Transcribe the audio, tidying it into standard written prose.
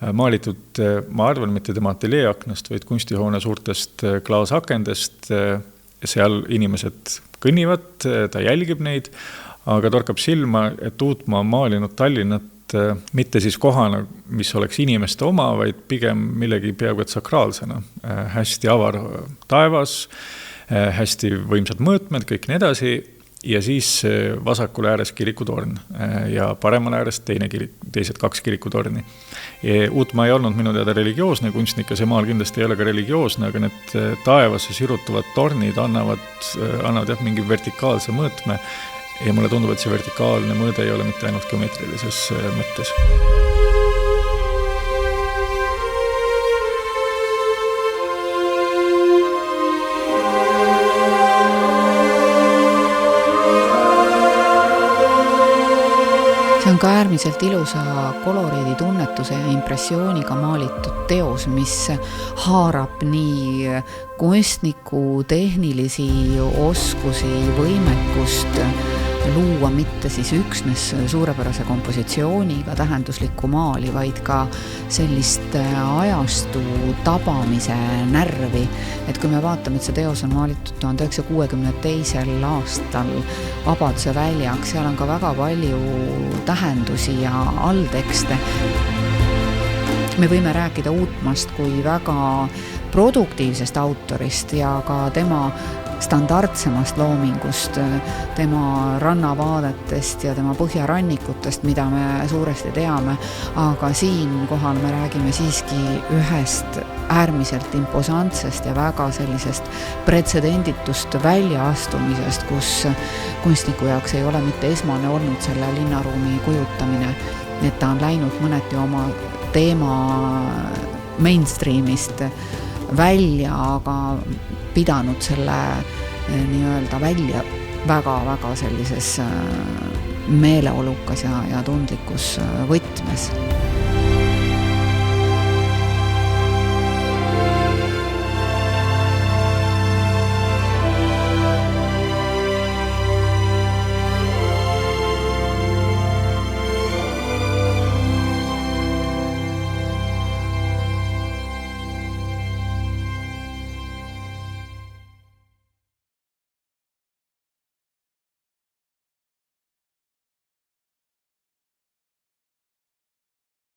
maalitud, ma arvan, mitte tema ateljeeaknast, vaid kunstihoone suurtest klaasakendest. Seal inimesed kõnnivad, ta jälgib neid, aga torkab silma, et Uutmaa on maalinud Tallinnat mitte siis kohana, mis oleks inimeste oma, vaid pigem millegi peaaegu et sakraalsena. Hästi avar taevas, hästi võimsad mõõtmed, kõik nii edasi, ja siis vasakul ääres kirikutorn ja paremal ääres teised 2 kirikutorni. Uutmaa ei olnud minu teada religioosne kunstnik ja see maal kindlasti ei ole ka religioosne, aga need taevasse sirutuvad tornid annavad mingi vertikaalse mõõtme ja mulle tundub, et see vertikaalne mõõde ei ole mitte ainult geometrilises mõttes. See on ka äärmiselt ilusa koloriidi tunnetuse ja impressiooniga maalitud teos, mis haarab nii kunstniku tehnilisi oskusi, võimekust luua mitte siis üksnes suurepärase kompositsiooniga tähenduslikku maali, vaid ka sellist ajastu tabamise närvi. Et kui me vaatame, et see teos on maalitud 1962. aastal Vabaduse väljaks, seal on ka väga palju tähendusi ja alltekste. Me võime rääkida Uutmaast kui väga produktiivsest autorist ja ka tema standardsemast loomingust, tema rannavaadetest ja tema põhjarannikutest, mida me suuresti teame, aga siin kohal me räägime siiski ühest äärmiselt imposantsest ja väga sellisest pretsedenditust väljaastumisest, kus kunstniku jaoks ei ole mitte esmane olnud selle linnaruumi kujutamine, et ta on läinud mõneti oma teema mainstreamist välja, aga pidanud selle nii-öelda välja väga-väga sellises meeleolukas ja tundlikus võtmes.